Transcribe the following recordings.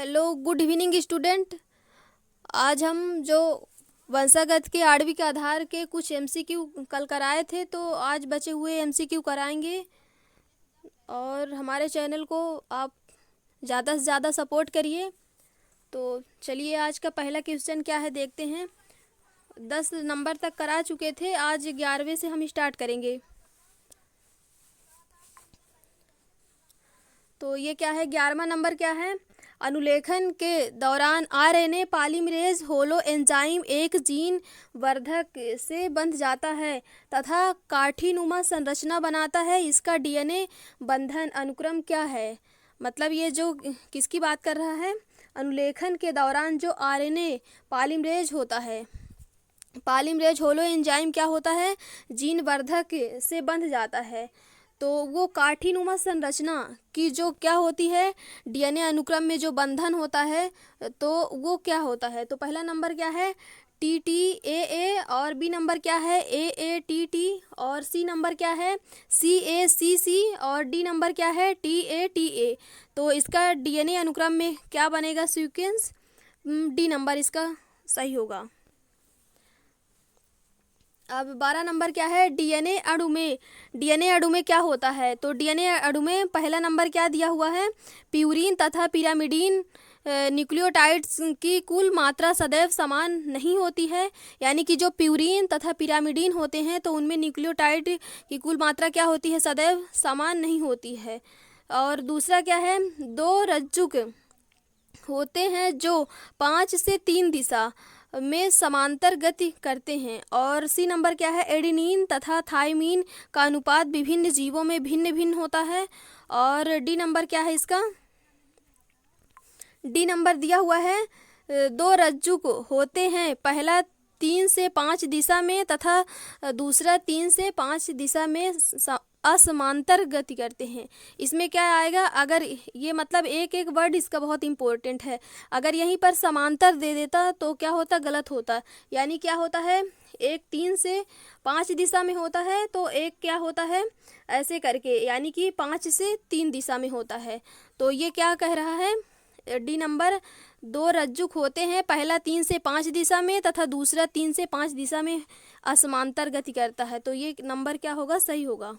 Hello, good evening student. आज हम जो वंशागत के आणविक के आधार के कुछ एमसीक्यू कल कराए थे, तो आज बचे हुए एमसीक्यू कराएंगे। और हमारे चैनल को आप ज़्यादा से ज़्यादा सपोर्ट करिए। तो चलिए, आज का पहला क्वेश्चन क्या है देखते हैं। 10 नंबर तक करा चुके थे, आज 11वें से हम स्टार्ट करेंगे। तो ये क्या है, 11वां नंबर क्या है। अनुलेखन के दौरान आरएनए पॉलीमरेज होलो एंजाइम एक जीन वर्धक से बंध जाता है तथा काठीनुमा संरचना बनाता है। इसका डीएनए बंधन अनुक्रम क्या है। मतलब ये जो किसकी बात कर रहा है, अनुलेखन के दौरान जो आरएनए पॉलीमरेज होता है, पॉलीमरेज होलो एंजाइम क्या होता है, जीन वर्धक से बंध जाता है। तो वो काठीनुमा संरचना की जो क्या होती है, डीएनए अनुक्रम में जो बंधन होता है, तो वो क्या होता है। तो पहला नंबर क्या है, टी टी ए ए, और बी नंबर क्या है, ए टी टी, और सी नंबर क्या है, सी ए सी सी, और डी नंबर क्या है, टी ए। तो इसका डीएनए अनुक्रम में क्या बनेगा, सीक्वेंस डी नंबर इसका सही होगा। अब 12 नंबर क्या है, डीएनए अणु में क्या होता है। तो डीएनए अणु में पहला नंबर क्या दिया हुआ है, प्यूरीन तथा पिरामिडीन न्यूक्लियोटाइड्स की कुल मात्रा सदैव समान नहीं होती है। यानी कि जो प्यूरीन तथा पिरामिडीन होते हैं, तो उनमें न्यूक्लियोटाइड की कुल मात्रा क्या होती है, सदैव समान नहीं होती है। और दूसरा क्या है, 2 रज्जुक होते हैं जो 5 से 3 दिशा में समांतर गति करते हैं। और सी नंबर क्या है, एडेनिन तथा थायमीन का अनुपात विभिन्न जीवों में भिन्न भिन्न होता है। और डी नंबर क्या है इसका, डी नंबर दिया हुआ है, 2 रज्जुक होते हैं, पहला 3 से 5 दिशा में तथा दूसरा 3 से 5 दिशा में असमांतर गति करते हैं। इसमें क्या आएगा, अगर ये मतलब एक एक वर्ड इसका बहुत इंपॉर्टेंट है। अगर यहीं पर समांतर दे देता तो क्या होता, गलत होता। यानी क्या होता है, एक 3 से 5 दिशा में होता है, तो एक क्या होता है ऐसे करके, यानी कि 5 से 3 दिशा में होता है। तो ये क्या कह रहा है, डी नंबर, 2 रज्जुक होते हैं, पहला 3 से 5 दिशा में तथा दूसरा 3 से 5 दिशा में असमांतर गति करता है। तो ये नंबर क्या होगा, सही होगा।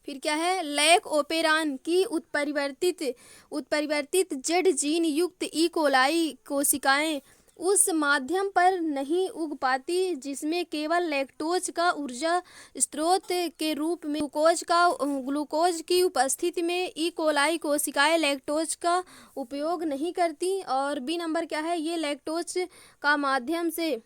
फिर क्या है, लैक ओपेरान की उत्परिवर्तित जेड जीन युक्त ई कोलाई कोशिकाएं उस माध्यम पर नहीं उग पाती जिसमें केवल लैक्टोज का ऊर्जा स्रोत के रूप में ग्लूकोज की उपस्थिति में ई कोलाई कोशिकाएं लैक्टोज का उपयोग नहीं करती। और बी नंबर क्या है, ये लैक्टोज का माध्यम से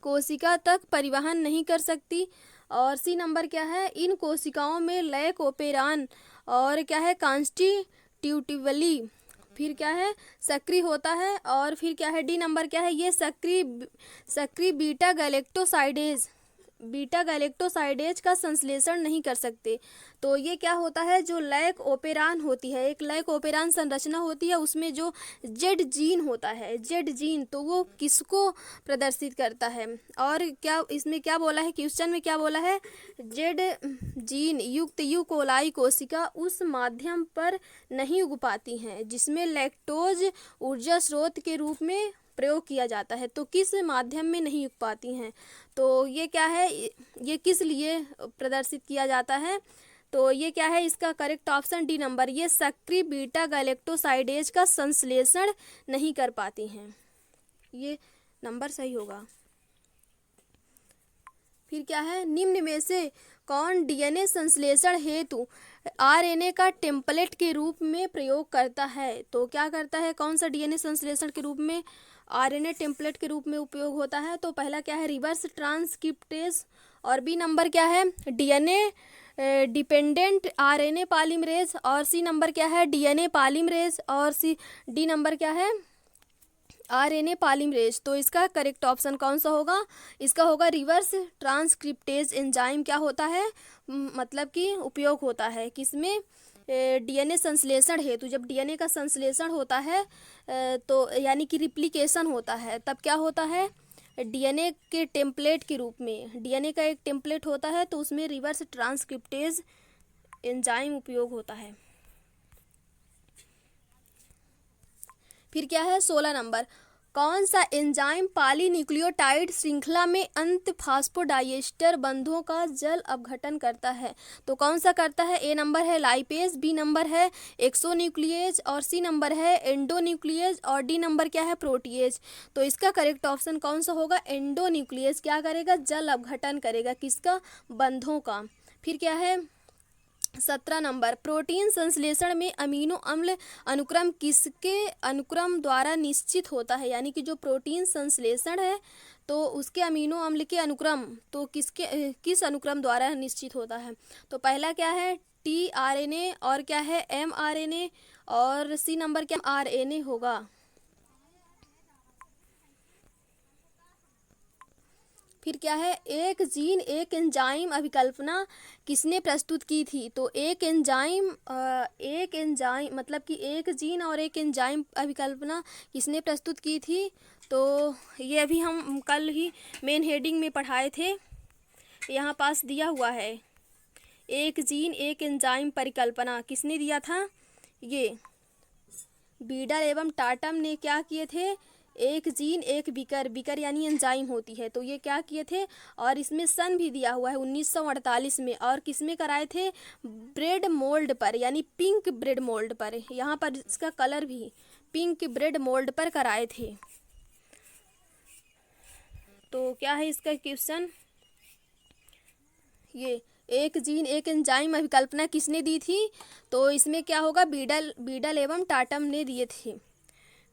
कोशिका तक परिवहन नहीं कर सकती। और सी नंबर क्या है, इन कोशिकाओं में लैक ओपेरान और क्या है, कॉन्स्टिट्यूटिवली फिर क्या है, सक्रिय होता है। और फिर क्या है, डी नंबर क्या है, ये सक्रिय बीटा गैलेक्टोसाइडेज का संश्लेषण नहीं कर सकते। तो ये क्या होता है, जो लैक ओपेरान होती है, एक लैक ओपेरान संरचना होती है, उसमें जो जेड जीन होता है, जेड जीन, तो वो किसको प्रदर्शित करता है। और क्या इसमें क्या बोला है, क्वेश्चन में क्या बोला है, जेड जीन युक्त यू कोलाई कोशिका उस माध्यम पर नहीं उग पाती हैं जिसमें लैक्टोज ऊर्जा स्रोत के रूप में प्रयोग किया जाता है। तो किस माध्यम में नहीं उग पाती हैं, तो ये क्या है, ये किस लिए प्रदर्शित किया जाता है। तो ये क्या है, इसका करेक्ट ऑप्शन डी नंबर, ये सक्रिय बीटा गैलेक्टोसाइडेज का संश्लेषण नहीं कर पाती हैं, ये नंबर सही होगा। फिर क्या है, निम्न में से कौन डीएनए संश्लेषण हेतु आरएनए का टेम्पलेट के रूप में प्रयोग करता है। तो क्या करता है, कौन सा डीएनए संश्लेषण के रूप में आरएनए टेम्पलेट के रूप में उपयोग होता है। तो पहला क्या है, रिवर्स ट्रांसक्रिप्टेज, और बी नंबर क्या है, डीएनए डिपेंडेंट आरएनए पॉलीमरेज, और सी नंबर क्या है, डीएनए पॉलीमरेज, और सी डी नंबर क्या है, आरएनए पॉलीमरेज। तो इसका करेक्ट ऑप्शन कौन सा होगा, इसका होगा रिवर्स ट्रांसक्रिप्टेज एंजाइम क्या होता है, मतलब कि उपयोग होता है किसमें, डीएनए संश्लेषण हेतु। जब डीएनए का संश्लेषण होता है तो यानी कि रिप्लिकेशन होता है, तब क्या होता है, डीएनए के टेम्पलेट के रूप में, डीएनए का एक टेम्पलेट होता है, तो उसमें रिवर्स ट्रांसक्रिप्टेज एंजाइम उपयोग होता है। फिर क्या है 16 नंबर, कौन सा एंजाइम पॉलीन्यूक्लियोटाइड श्रृंखला में अंत फास्फोडाइएस्टर बंधों का जल अपघटन करता है? तो कौन सा करता है? ए नंबर है लाइपेज, बी नंबर है एक्सोन्यूक्लिएज, और सी नंबर है एंडोन्यूक्लिएज, और डी नंबर क्या है प्रोटीएज। तो इसका करेक्ट ऑप्शन कौन सा होगा? एंडोन्यूक्लिएज क्या करेगा? जल अपघटन करेगा। किसका? बंधों का। फिर क्या है 17 नंबर, प्रोटीन संश्लेषण में अमीनो अम्ल अनुक्रम किसके अनुक्रम द्वारा निश्चित होता है? यानी कि जो प्रोटीन संश्लेषण है तो उसके अमीनो अम्ल के अनुक्रम तो किस अनुक्रम द्वारा निश्चित होता है? तो पहला क्या है tRNA, और क्या है mRNA, और सी नंबर क्या RNA होगा। फिर क्या है एक जीन एक एंजाइम अभिकल्पना किसने प्रस्तुत की थी? तो एक एंजाइम मतलब कि एक जीन और एक एंजाइम अभिकल्पना किसने प्रस्तुत की थी? तो ये अभी हम कल ही मेन हेडिंग में पढ़ाए थे, यहाँ पास दिया हुआ है। एक जीन एक एंजाइम परिकल्पना किसने दिया था? ये बीडल एवं टाटम ने क्या किए थे? एक जीन एक बिकर यानी एंजाइम होती है, तो ये क्या किए थे? और इसमें सन भी दिया हुआ है 1948 में, और किस में कराए थे? ब्रेड मोल्ड पर, यानी पिंक ब्रेड मोल्ड पर। यहाँ पर इसका कलर भी पिंक ब्रेड मोल्ड पर कराए थे। तो क्या है इसका क्वेश्चन? ये एक जीन एक एंजाइम अभिकल्पना किसने दी थी? तो इसमें क्या होगा? बीडल एवं टाटम ने दिए थे।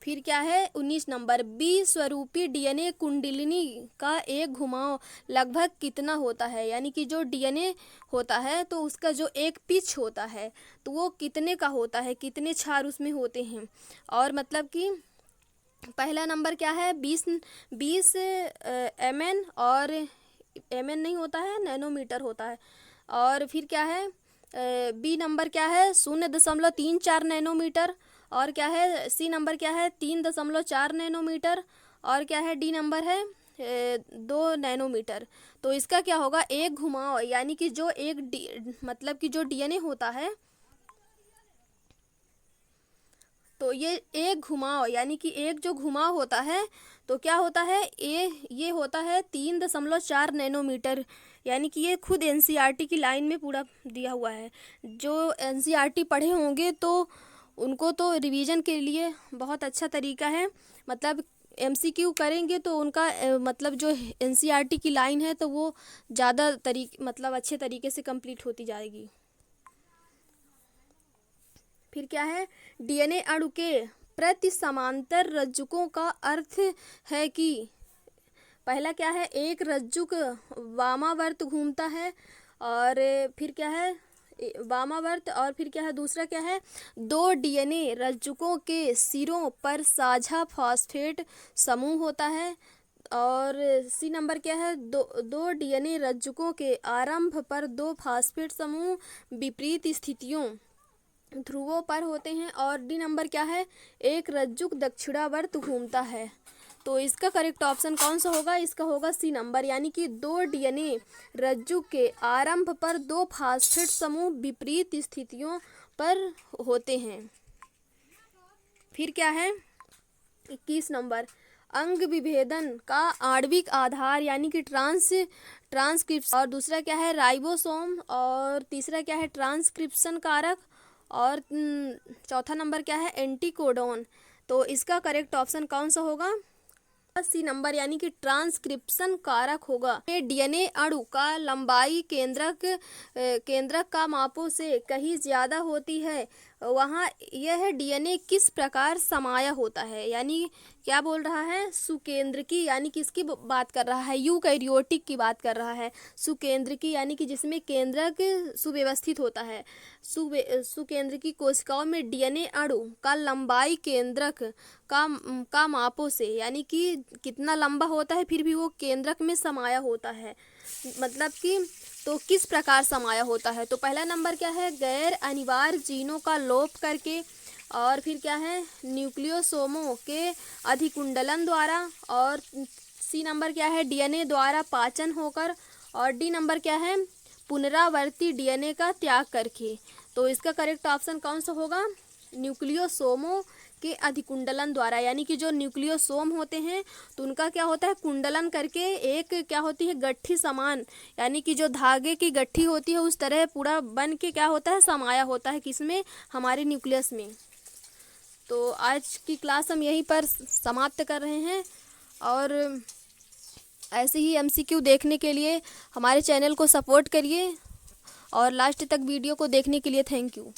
फिर क्या है 19 नंबर, बी स्वरूपी डीएनए कुंडलिनी का एक घुमाव लगभग कितना होता है? यानी कि जो डीएनए होता है तो उसका जो एक पिच होता है तो वो कितने का होता है, कितने क्षार उसमें होते हैं? और मतलब कि पहला नंबर क्या है 20 mn, और mn नहीं होता है, नैनोमीटर होता है। और फिर क्या है बी नंबर क्या है 0.34 नैनोमीटर, और क्या है सी नंबर क्या है 3.4 नैनोमीटर, और क्या है डी नंबर है 2 नैनोमीटर। तो इसका क्या होगा? एक घुमाव, यानी कि जो मतलब कि जो डीएनए होता है तो ये एक घुमाव, यानी कि एक जो घुमाव होता है तो क्या होता है? ये होता है 3.4 नैनोमीटर। यानी कि ये खुद एनसीईआरटी की लाइन में पूरा दिया हुआ है। जो एनसीईआरटी पढ़े होंगे तो उनको तो रिवीजन के लिए बहुत अच्छा तरीका है, मतलब एमसीक्यू करेंगे तो उनका मतलब जो एनसीईआरटी की लाइन है तो वो ज़्यादा मतलब अच्छे तरीके से कंप्लीट होती जाएगी। फिर क्या है डीएनए अणु के प्रति समांतर रज्जुकों का अर्थ है कि पहला क्या है एक रज्जुक वामावर्त घूमता है, और फिर क्या है वामावर्त, और फिर क्या है दूसरा क्या है 2 डीएनए रज्जुकों के सिरों पर साझा फॉस्फेट समूह होता है, और सी नंबर क्या है 2 डीएनए रज्जुकों के आरंभ पर 2 फॉस्फेट समूह विपरीत स्थितियों ध्रुवों पर होते हैं, और डी नंबर क्या है एक रज्जुक दक्षिणावर्त घूमता है। तो इसका करेक्ट ऑप्शन कौन सा होगा? इसका होगा सी नंबर, यानी कि 2 डीएनए रज्जुक के आरंभ पर 2 फॉस्फेट समूह विपरीत स्थितियों पर होते हैं। फिर क्या है 21 नंबर, अंग विभेदन का आणविक आधार यानी कि ट्रांसक्रिप्शन, और दूसरा क्या है राइबोसोम, और तीसरा क्या है ट्रांसक्रिप्शन कारक, और चौथा नंबर क्या है एंटीकोडोन। तो इसका करेक्ट ऑप्शन कौन सा होगा? सी नंबर, यानी कि ट्रांसक्रिप्शन कारक होगा। डीएनए अणु का लंबाई केंद्रक का मापों से कहीं ज्यादा होती है, वहाँ यह डीएनए किस प्रकार समाया होता है? यानी क्या बोल रहा है? सुकेंद्रकी, यानी किसकी बात कर रहा है? यूकैरियोटिक की बात कर रहा है। सुकेंद्रकी यानी कि जिसमें केंद्रक सुव्यवस्थित होता है। सुकेंद्रकी कोशिकाओं में डीएनए अणु का लंबाई केंद्रक का मापों से, यानी कि कितना लंबा होता है फिर भी वो केंद्रक में समाया होता है, मतलब कि तो किस प्रकार समाया होता है? तो पहला नंबर क्या है गैर अनिवार्य जीनों का लोप करके, और फिर क्या है न्यूक्लियोसोमों के अधिकुंडलन द्वारा, और सी नंबर क्या है डीएनए द्वारा पाचन होकर, और डी नंबर क्या है पुनरावर्ती डीएनए का त्याग करके। तो इसका करेक्ट ऑप्शन कौन सा होगा? न्यूक्लियोसोमों के अधिकुंडलन द्वारा, यानी कि जो न्यूक्लियोसोम होते हैं तो उनका क्या होता है, कुंडलन करके एक क्या होती है, गट्ठी समान, यानी कि जो धागे की गट्ठी होती है उस तरह पूरा बन के क्या होता है, समाया होता है किसमें, हमारे न्यूक्लियस में। तो आज की क्लास हम यहीं पर समाप्त कर रहे हैं, और ऐसे ही एमसीक्यू देखने के लिए हमारे चैनल को सपोर्ट करिए, और लास्ट तक वीडियो को देखने के लिए थैंक यू।